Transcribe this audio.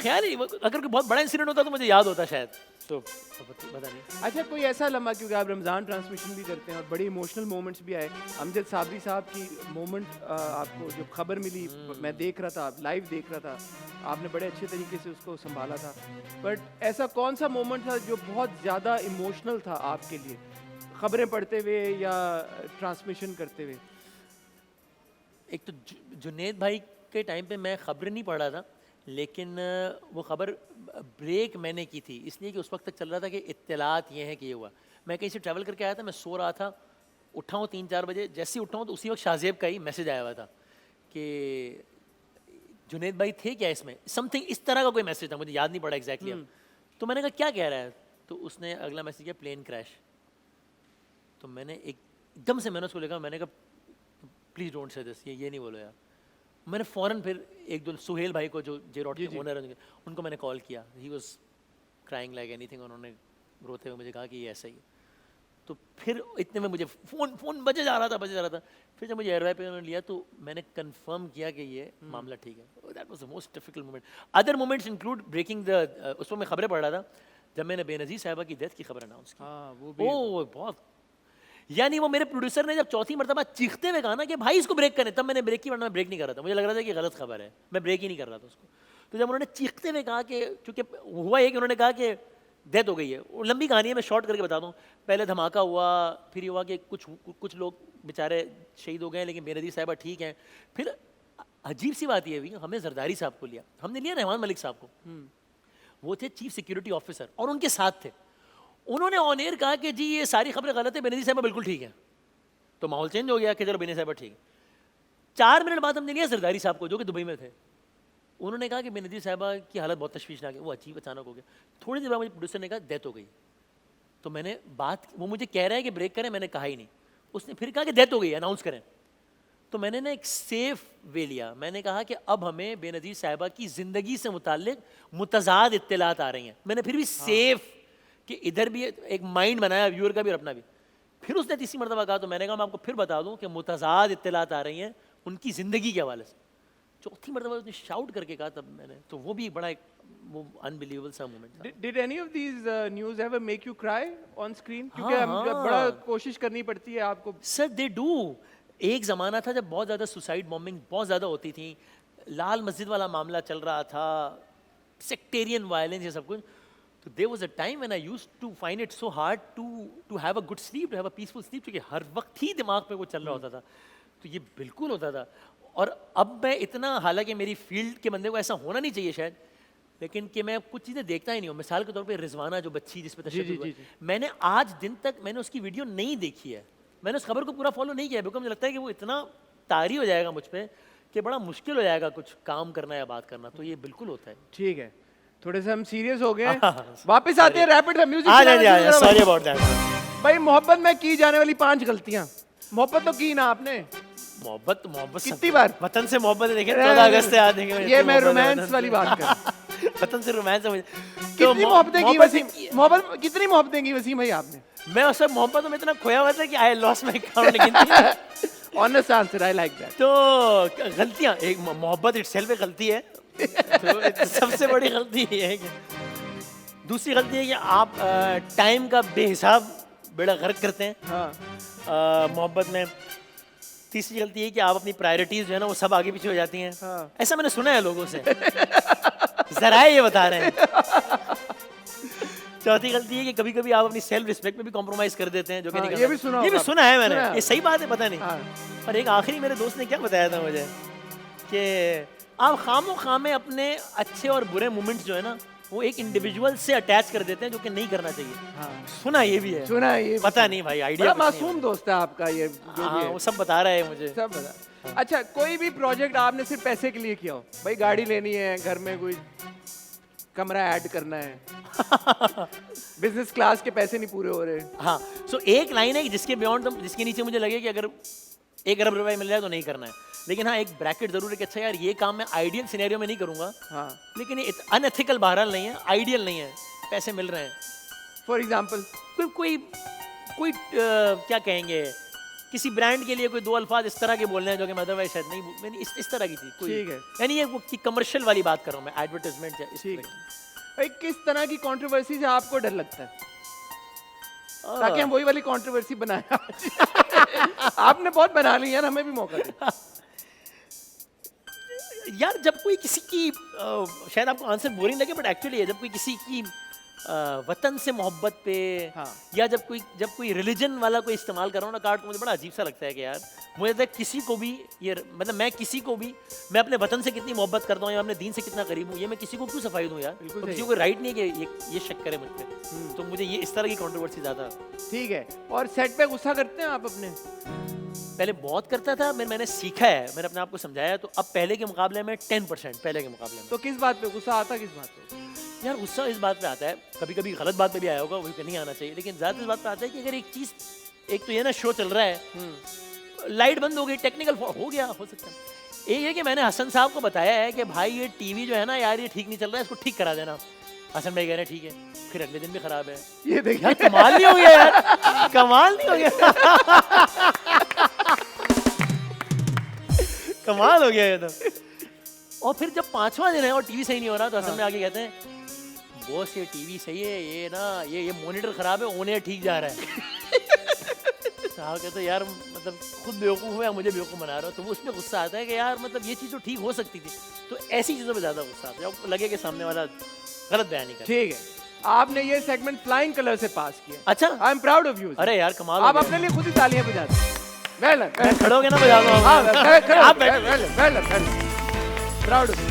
ख्याल ही अगर कोई बहुत बड़ा इंसिडेंट होता तो मुझे याद होता शायद, तो पता नहीं। अच्छा, कोई ऐसा लम्हा, क्योंकि आप रमज़ान ट्रांसमिशन भी करते हैं और बड़े इमोशनल मोमेंट्स भी आए, अमजद साबरी साहब की मोमेंट आपको जो खबर मिली, मैं देख रहा था, लाइव देख रहा था, आपने बड़े अच्छे तरीके से उसको संभाला था, बट ऐसा कौन सा मोमेंट था जो बहुत ज़्यादा इमोशनल था आपके लिए, खबरें पढ़ते हुए या ट्रांसमिशन करते हुए? एक तो जुनेद भाई के टाइम पे मैं खबर नहीं पढ़ रहा था, लेकिन वो खबर ब्रेक मैंने की थी, इसलिए कि उस वक्त तक चल रहा था कि इत्तलात ये है कि ये हुआ। मैं कहीं से ट्रैवल करके आया था, मैं सो रहा था, उठा हूँ 3-4 बजे, जैसे ही उठा हूँ तो उसी वक्त शाहजेब का ही मैसेज आया हुआ था कि जुनेद भाई थे क्या इसमें, समथिंग इस तरह का कोई मैसेज था, मुझे याद नहीं पड़ा एग्जैक्टली अब। तो मैंने कहा क्या कह रहा है, तो उसने अगला मैसेज किया प्लेन क्रैश। तो मैंने एकदम से मैंने उसको लिखा, मैंने कहा प्लीज़ डोंट से दिस, ये नहीं बोलो यार। मैंने फ़ौरन फिर एक दो सुहेल भाई को जो जे रॉड के ओनर हैं उनको मैंने कॉल किया, he was crying like anything, उन्होंने रोते हुए मुझे कहा कि ये ऐसा ही है। तो फिर इतने में मुझे फ़ोन बजे जा रहा था। फिर जब मुझे एयरवे पे उन्होंने लिया तो मैंने कंफर्म किया कि ये मामला ठीक है। That was the most difficult moment. Other moments include breaking the, उस वक्त मैं खबरें पढ़ रहा था जब मैंने बेनज़ीर साहिबा की डेथ की खबर अनाउंस की। हाँ, वो भी बहुत, यानी वो मेरे प्रोड्यूसर ने जब चौथी मरतबा चीखते हुए कहा ना कि भाई इसको ब्रेक करें, तब मैंने ब्रेक की, वरना मैं ब्रेक नहीं कर रहा था, मुझे लग रहा था कि गलत खबर है, मैं ब्रेक ही नहीं कर रहा था उसको। तो जब उन्होंने चीखते हुए कहा कि, चूँकि हुआ ये कि उन्होंने कहा कि डेथ हो गई है, वो लंबी कहानी है, मैं शॉर्ट करके बता दूँ। पहले धमाका हुआ, फिर ये हुआ कि कुछ लोग बेचारे शहीद हो गए, लेकिन बेनज़ीर साहिबा ठीक हैं। फिर अजीब सी बात ये हुई, हमें जरदारी साहब को लिया, हमने लिया रहमान मलिक साहब को, वो थे चीफ सिक्योरिटी ऑफिसर और उनके साथ थे। उन्होंने ऑन एयर कहा कि जी ये सारी खबरें गलत है, बेनज़ीर साहिबा बिल्कुल ठीक है। तो माहौल चेंज हो गया कि चलो बेनज़ीर साहिबा ठीक है। 4 मिनट बाद हमने लिया जरदारी साहब को जो कि दुबई में थे। उन्होंने कहा कि बेनज़ीर साहिबा की हालत बहुत तशवीशनाक है, वो अजीब अचानक हो गया। थोड़ी देर बाद मुझे प्रोड्यूसर ने कहा डेथ हो गई। तो मैंने वो मुझे कह रहा है कि ब्रेक करें, मैंने कहा ही नहीं। उसने फिर कहा कि डेथ हो गई, अनाउंस करें। तो मैंने ना एक सेफ वे लिया, मैंने कहा कि अब हमें बेनज़ीर साहिबा की ज़िंदगी से मुताल्लिक मुतज़ाद इत्तलात आ रही हैं। मैंने फिर भी सेफ कि इधर भी एक माइंड बनाया व्यूअर का भी और अपना भी। फिर उसने तीसरी मरतबा कहा, तो मैंने कहा मैं आपको फिर बता दूं कि मुतज़ाद इत्तलात आ रही हैं उनकी ज़िंदगी के हवाले से। चौथी मरतबा उसने शाउट करके कहा तब मैंने, तो वो भी बड़ा एक वो अनबिलीवेबल सा मोमेंट था। Did any of these news ever make you cry on screen? क्योंकि हम जब बड़ा कोशिश करनी पड़ती है आपको। Sir they do. एक ज़माना था जब बहुत ज़्यादा सुसाइड बॉम्बिंग बहुत ज़्यादा होती थी, लाल मस्जिद वाला मामला चल रहा था, सेक्टेरियन वायलेंस, ये सब कुछ। तो there was a time when I used to find it so hard to have a good sleep, to have a peaceful sleep, क्योंकि हर वक्त ही दिमाग पे वो चल रहा होता था। तो ये बिल्कुल होता था। और अब मैं इतना, हालांकि मेरी फील्ड के बंदे को ऐसा होना नहीं चाहिए शायद, लेकिन कि मैं कुछ चीज़ें देखता ही नहीं हूँ। मिसाल के तौर पे रिजवाना जो बच्ची जिस पे तशद्दुद हुआ, मैंने आज दिन तक मैंने उसकी वीडियो नहीं देखी है, मैंने उस खबर को पूरा फॉलो नहीं किया, बिकॉज मुझे लगता है कि वो इतना तारी हो जाएगा मुझ पर कि बड़ा मुश्किल हो जाएगा कुछ काम करना या बात करना। तो ये बिल्कुल होता है। ठीक है, थोड़े से हम सीरियस हो गए, वापस आते हैं rapid music. Sorry about that. भाई मोहब्बत में की जाने वाली 5 गलतियां। मोहब्बत तो की ना आपने, मोहब्बत कितनी बार वतन से मोहब्बत देखें, 14 अगस्त से आज देखें। ये मैं रोमांस वाली बात कर वतन से रोमांस है। कितनी मोहब्बतें की वसीम, कितनी मोहब्बतें की वसीम भाई आपने? मैं उस मोहब्बतों में इतना खोया हुआ था कि I lost my count. Honest answer, I like that. तो गलतियां, एक मोहब्बत इटसेल्फ एक गलती है, तो सबसे बड़ी गलती ये है कि, दूसरी गलती है कि आप टाइम का बेहिसाब बेड़ा गर्क करते हैं मोहब्बत में। तीसरी गलती है कि आप अपनी प्रायोरिटीज जो है ना वो सब आगे पीछे हो जाती हैं। ऐसा मैंने सुना है लोगों से, जरा ये बता रहे हैं। चौथी गलती है कि कभी कभी आप अपनी सेल्फ रिस्पेक्ट में भी कॉम्प्रोमाइज कर देते हैं, जो कि नहीं। ये भी सुना है मैंने, ये सही बात है पता नहीं। और एक आखिरी मेरे दोस्त ने क्या बताया था मुझे कि आप खामो खामे अपने अच्छे और बुरे मोमेंट्स जो है ना वो एक इंडिविजुअल से अटैच कर देते हैं, जो कि नहीं करना चाहिए। सुना ये भी है, सुना ये पता नहीं भाई, आइडिया मासूम दोस्त है आपका ये जो भी है। वो सब बता रहा है मुझे, सब बता। अच्छा, कोई भी प्रोजेक्ट आपने सिर्फ पैसे के लिए किया हो, भाई गाड़ी लेनी है, घर में कोई कमरा ऐड करना है, बिजनेस क्लास के पैसे नहीं पूरे हो रहे। हाँ, सो एक लाइन है जिसके बियॉन्ड, जिसके नीचे मुझे लगे कि अगर 1 अरब रुपए मिल जाए तो नहीं करना है। लेकिन हाँ, एक ब्रैकेट जरूर है कि अच्छा यार ये काम मैं आइडियल सिनेरियो में नहीं करूंगा, लेकिन ये अनएथिकल बहरहाल नहीं है, आइडियल नहीं है, पैसे मिल रहे हैं। फॉर एग्जाम्पल कोई क्या कहेंगे, किसी ब्रांड के लिए कोई दो अल्फाज इस तरह के बोलने हैं जो कि मैं अदरवाइज शायद नहीं मैंने इस तरह की चीज कोई ठीक है। यानी ये वो कमर्शियल वाली बात कर रहा हूँ मैं, एडवर्टाइजमेंट या इस ठीक तरह है भाई, किस तरह की कंट्रोवर्सी से आपको डर लगता है, की। ताकि हम वही वाली कंट्रोवर्सी बनाए। आपने बहुत बना ली यार, हमें भी मौका दे। यार जब कोई किसी की शायद आपको आंसर बोरिंग लगे बट एक्चुअली जब कोई किसी की वतन से मोहब्बत पे हाँ। या जब कोई रिलीजन वाला कोई इस्तेमाल कर रहा हूँ ना कार्ड, तो मुझे बड़ा अजीब सा लगता है कि यार मुझे लगता है किसी को भी ये मतलब मैं किसी को भी मैं अपने वतन से कितनी मोहब्बत करता हूँ या अपने दीन से कितना करीब हूँ, ये मैं किसी को क्यों सफाई दूँ यार। बिल्कुल तो सही। किसी को राइट नहीं है कि ये शक करे मुझ पे। तो मुझे ये इस तरह की कंट्रोवर्सी ज़्यादा। ठीक है। और सेट पे गुस्सा करते हैं आप अपने? पहले बहुत करता था, मैंने सीखा है, मैंने अपने आप को समझाया, तो अब पहले के मुकाबले में 10% पहले के मुकाबले में। तो किस बात पे गुस्सा आता, किस बात पे? यार गुस्सा इस बात पे आता है, कभी कभी गलत बात पे भी आया होगा, वही नहीं आना चाहिए, लेकिन ज़्यादा इस बात पे आता है कि अगर एक चीज़, एक तो ये ना शो चल रहा है, लाइट बंद हो गई, टेक्निकल हो गया, हो सकता है। एक है कि मैंने हसन साहब को बताया है कि भाई ये टीवी जो है ना यार ये ठीक नहीं चल रहा है, इसको ठीक करा देना। हसन भाई कह रहे हैं ठीक है, फिर अगले दिन भी खराब है। ये देखिए यार कमाल नहीं हो गया यार, कमाल नहीं हो गया। कमाल हो गया ये तो। और फिर जब 5वां दिन है और टीवी सही नहीं हो रहा, तो हसन में आके कहते हैं बॉस ये टीवी सही है, ये ना ये मॉनिटर खराब है, ओन एयर ठीक जा रहा है। साहब कहते यार मतलब खुद बेवकूफ़ हो या मुझे बेवकूफ़ बना रहा हो। तो वो उसमें गुस्सा आता है कि यार मतलब ये चीज़ तो ठीक हो सकती थी। तो ऐसी चीज़ों पे ज़्यादा गुस्सा आता है जब लगे कि सामने वाला गलत बयानी कर। ठीक है, आपने ये सेगमेंट फ्लाइंग कलर से पास किया। अच्छा, I am proud of you. अरे यार कमाल। आप अपने लिए खुद ही तालियां बजाते हैं। Well done. खड़े हो गए ना, बजा दो हां, आप बैठ। Well done, proud of you.